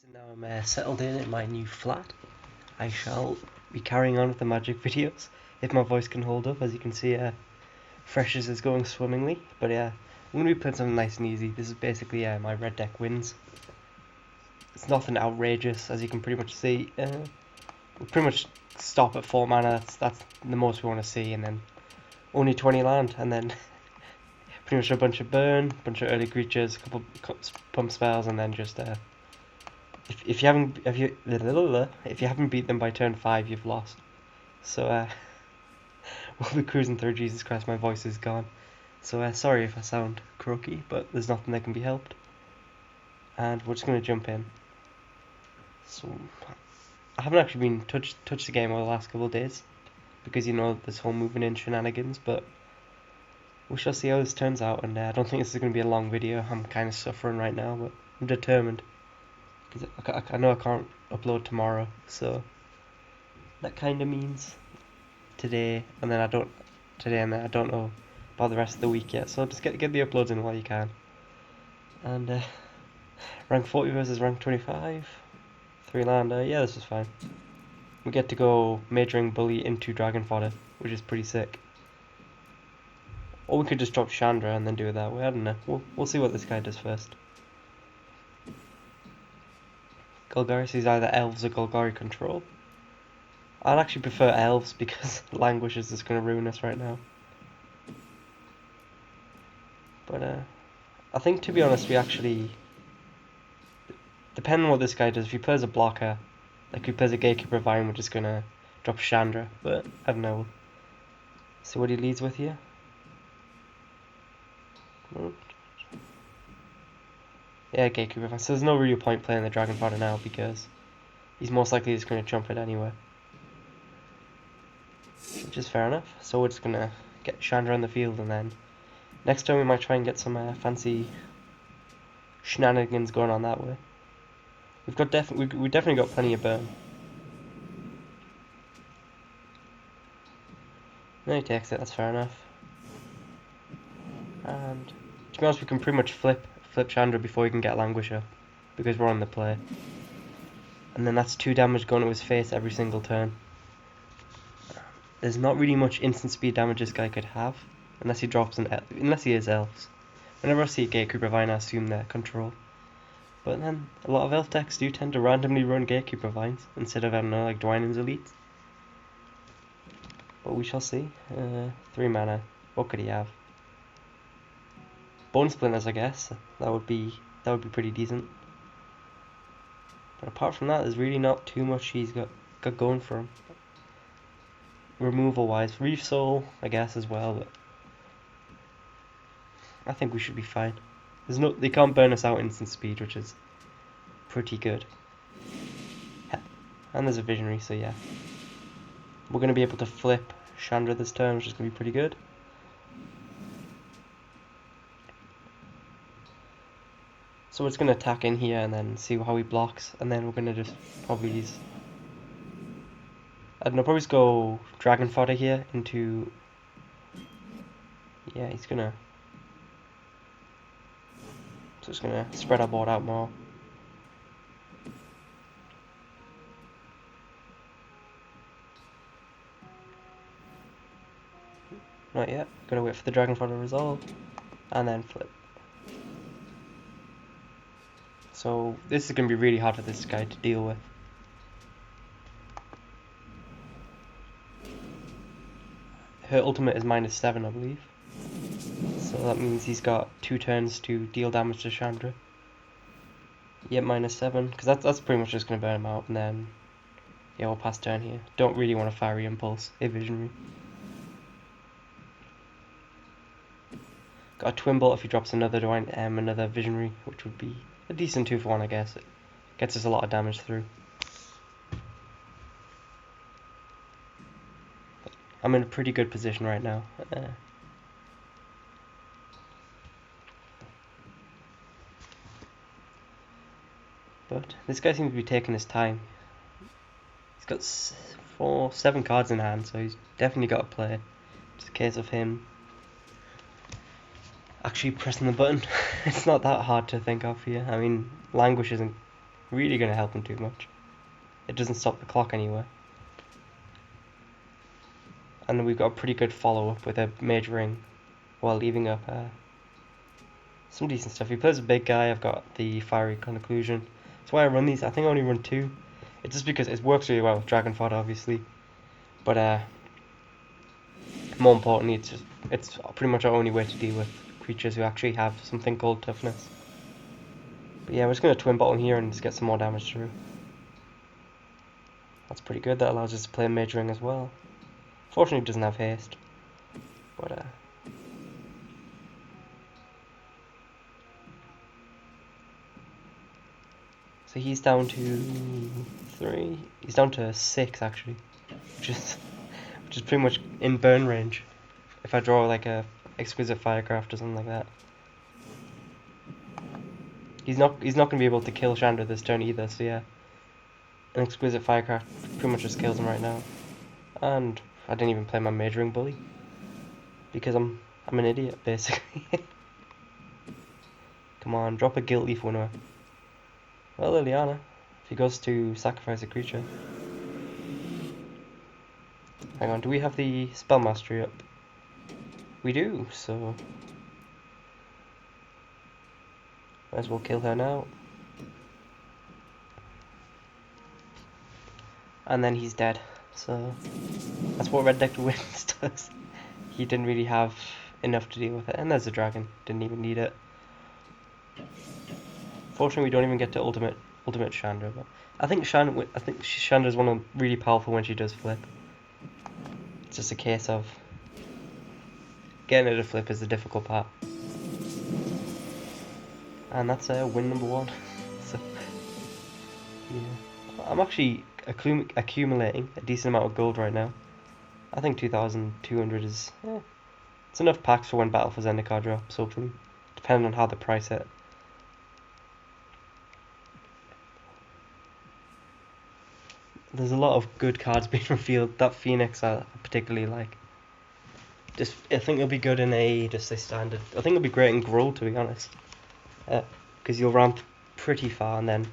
And now I'm settled in my new flat. I shall be carrying on with the magic videos if my voice can hold up. As you can see, Freshers is going swimmingly. But I'm going to be playing something nice and easy. This is basically my red deck wins. It's nothing outrageous, as you can pretty much see. We'll pretty much stop at 4 mana. That's the most we want to see, and then only 20 land, and then pretty much a bunch of burn, a bunch of early creatures, a couple pump spells, and then just if you haven't beat them by turn 5, you've lost. So we'll be cruising through. Jesus Christ, my voice is gone. So sorry if I sound croaky, but there's nothing that can be helped. And we're just gonna jump in. So I haven't actually been touched the game over the last couple of days because this whole moving in shenanigans, but we shall see how this turns out. And I don't think this is gonna be a long video. I'm kind of suffering right now, but I'm determined. Because I know I can't upload tomorrow, so that kind of means today, and then I don't know about the rest of the week yet. So just get the uploads in while you can. And rank 40 versus rank 25, 3 land. Yeah, this is fine. We get to go majoring bully into dragon fodder, which is pretty sick. Or we could just drop Chandra and then do it that way. I don't know. We'll see what this guy does first. Golgari is either elves or Golgari control. I'd actually prefer elves because language is just going to ruin us right now. But I think, to be honest, we actually, depending on what this guy does, if he plays a blocker, like if he plays a Gatekeeper Vine, we're just going to drop Chandra. But I don't know. See what he leads with here. Yeah, Gatekeeper Vine. So there's no real point playing the Dragon Fodder now because he's most likely just going to jump it anyway. Which is fair enough. So we're just going to get Chandra on the field, and then next turn we might try and get some fancy shenanigans going on that way. We definitely got plenty of burn. No, he takes it. That's fair enough. And to be honest, we can pretty much flip Chandra before he can get Languisher because we're on the play. And then that's 2 damage going to his face every single turn. There's not really much instant speed damage this guy could have unless he drops unless he is elves. Whenever I see a Gatekeeper Vine, I assume they're control. But then a lot of elf decks do tend to randomly run Gatekeeper Vines instead of, I don't know, like Dwynen's Elite. But we shall see. 3 mana. What could he have? Bone Splinters, I guess. That would be pretty decent. But apart from that, there's really not too much he's got going for him. Removal wise, Reef Soul, I guess, as well, but I think we should be fine. They can't burn us out instant speed, which is pretty good. And there's a Visionary, so yeah. We're going to be able to flip Chandra this turn, which is going to be pretty good. So we're just going to attack in here and then see how he blocks, and then we're going to just probably use, I don't know, probably just go Dragon Fodder here into, yeah, he's gonna, so just gonna spread our board out more. Not yet, gotta wait for the Dragon Fodder to resolve, and then flip. So this is gonna be really hard for this guy to deal with. Her ultimate is -7, I believe. So that means he's got 2 turns to deal damage to Chandra. Yeah, -7, because that's pretty much just going to burn him out, and then, yeah, we'll pass turn here. Don't really want a Fiery Impulse, a Visionary. Got a Twin Bolt if he drops another Visionary, which would be a decent 2-for-1, I guess. It gets us a lot of damage through. I'm in a pretty good position right now. But this guy seems to be taking his time. He's got 7 cards in hand, so he's definitely got to play. It's a case of him actually pressing the button. It's not that hard to think of here. I mean, Languish isn't really going to help him too much. It doesn't stop the clock anywhere. And then we've got a pretty good follow-up with a major ring while leaving up some decent stuff. He plays a big guy. I've got the fiery conclusion. That's why I run these. I think I only run 2. It's just because it works really well with dragon fodder, obviously. But more importantly, it's pretty much our only way to deal with creatures who actually have something called toughness. But yeah, we're just going to twin bottle here and just get some more damage through. That's pretty good. That allows us to play a major ring as well. Fortunately, it doesn't have haste. But so he's down to 3. He's down to 6 actually, which is pretty much in burn range. If I draw like a exquisite firecraft or something like that, he's not gonna be able to kill Chandra this turn either. So yeah, an exquisite firecraft pretty much just kills him right now. And I didn't even play my majoring bully because I'm an idiot basically. Come on, drop a guilt leaf winner. Well, Liliana, if he goes to sacrifice a creature. Hang on, do we have the spell mastery up? We do, so might as well kill her now. And then he's dead. So that's what Red Deck Wins does. He didn't really have enough to deal with it. And there's a dragon. Didn't even need it. Fortunately, we don't even get to ultimate Chandra. But I think Chandra's one of really powerful when she does flip. It's just a case of getting her to flip is the difficult part. And that's win number 1. So yeah, I'm actually accumulating a decent amount of gold right now. I think 2,200 is it's enough packs for when Battle for Zendikar drops, hopefully, depending on how they price it. There's a lot of good cards being revealed. That Phoenix I particularly like. I think it'll be good in just a standard. I think it'll be great in Gruul, to be honest, because you'll ramp pretty far and then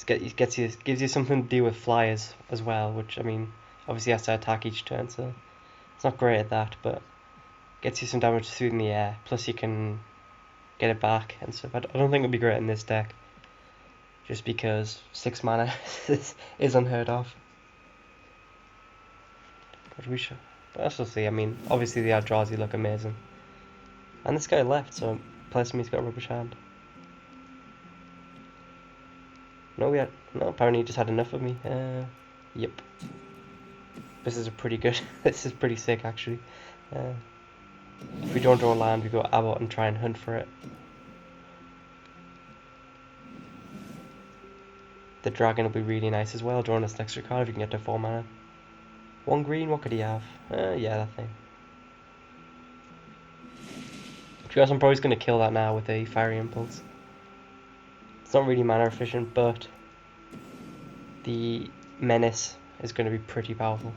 gives you something to do with flyers as well, which I mean obviously has to attack each turn, so it's not great at that, but gets you some damage through in the air. Plus you can get it back and stuff. I don't think it'll be great in this deck, just because 6 mana is unheard of. But we shall see. I mean, obviously the Eldrazi look amazing, and this guy left, so plus me's got a rubbish hand. No, apparently he just had enough of me. Yep. This is a pretty good. This is pretty sick, actually. If we don't draw land, we go Abbot and try and hunt for it. The dragon will be really nice as well, drawing us an extra card if you can get to 4 mana. 1 green, what could he have? Yeah, that thing. To be honest, I'm probably going to kill that now with a Fiery Impulse. It's not really mana efficient, but the Menace is going to be pretty powerful.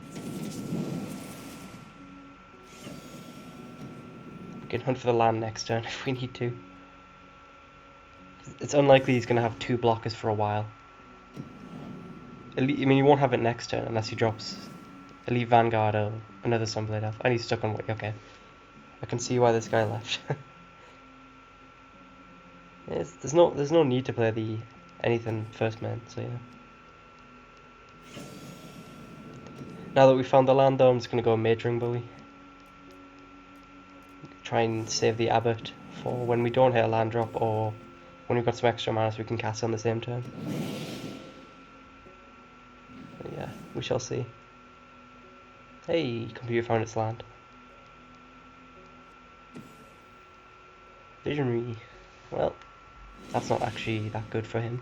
We can hunt for the land next turn if we need to. It's unlikely he's going to have 2 blockers for a while. I mean, he won't have it next turn unless he drops Elite Vanguard or another Sunblade Elf. And he's stuck on Wake. Okay, I can see why this guy left. There's no need to play the anything first man, so yeah. Now that we found the land though, I'm just going to go Majoring Bully. Try and save the Abbot for when we don't hit a land drop, or when we've got some extra mana so we can cast it on the same turn. But yeah, we shall see. Hey, computer found its land. Visionary. Well, that's not actually that good for him.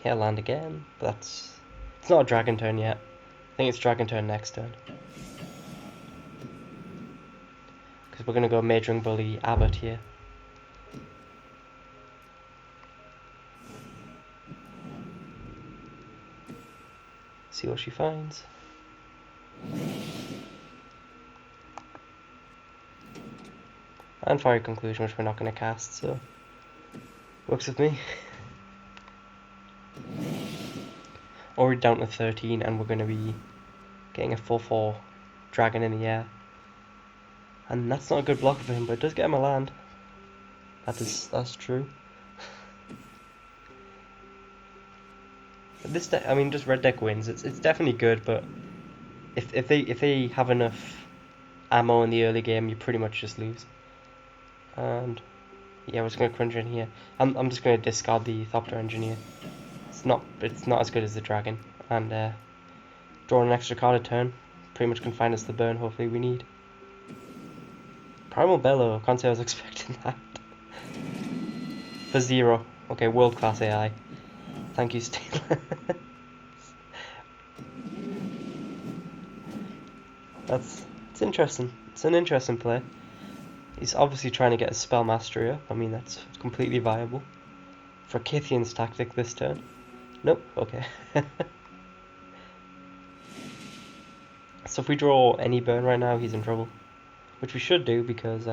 He'll land again, but it's not a dragon turn yet. I think it's dragon turn next turn. Because we're going to go Majoring Bully Abbot here. See what she finds. And Fiery Conclusion, which we're not going to cast, so works with me. Already down to 13, and we're going to be getting a 4/4 dragon in the air. And that's not a good block for him, but it does get him a land. That's true. This deck, I mean, just red deck wins. It's definitely good, but if they have enough ammo in the early game, you pretty much just lose. And yeah, we're just gonna crunch in here. I'm just gonna discard the Thopter Engineer. It's not as good as the dragon. And draw an extra card a turn. Pretty much can find us the burn. Hopefully we need. Primal Bellow. Can't say I was expecting that. For 0. Okay, world class AI. Thank you, Steelers. It's interesting. It's an interesting play. He's obviously trying to get his spell mastery up. I mean, that's completely viable. For Kithian's tactic this turn. Nope, okay. So if we draw any burn right now, he's in trouble. Which we should do because,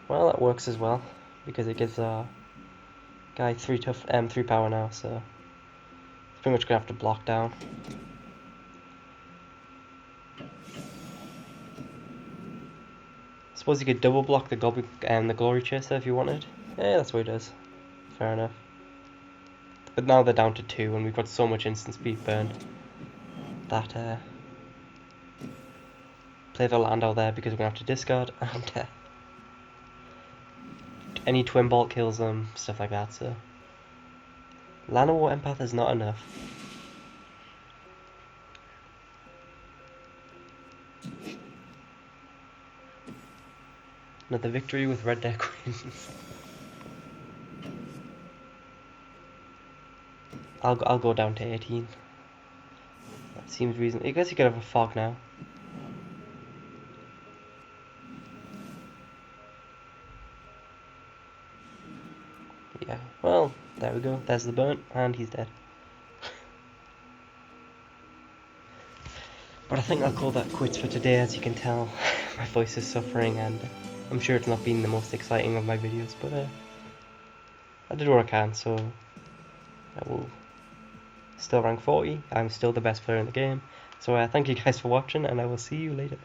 well, that works as well. Because it gives our guy 3 power now, so he's pretty much going to have to block down. Suppose you could double block the Goblin and the Glory Chaser if you wanted. Yeah, that's what he does. Fair enough. But now they're down to 2 and we've got so much instant speed burn that play the land out there because we're going to have to discard and any Twin Bolt kills them, stuff like that, so Llanowar Empath is not enough. Another victory with red deck wins. I'll go down to 18. That seems reasonable. I guess you could have a fog now. Yeah, well, there we go. There's the burnt, and he's dead. But I think I'll call that quits for today. As you can tell, my voice is suffering, and I'm sure it's not been the most exciting of my videos, but I did what I can, so I will still rank 40. I'm still the best player in the game. So thank you guys for watching, and I will see you later.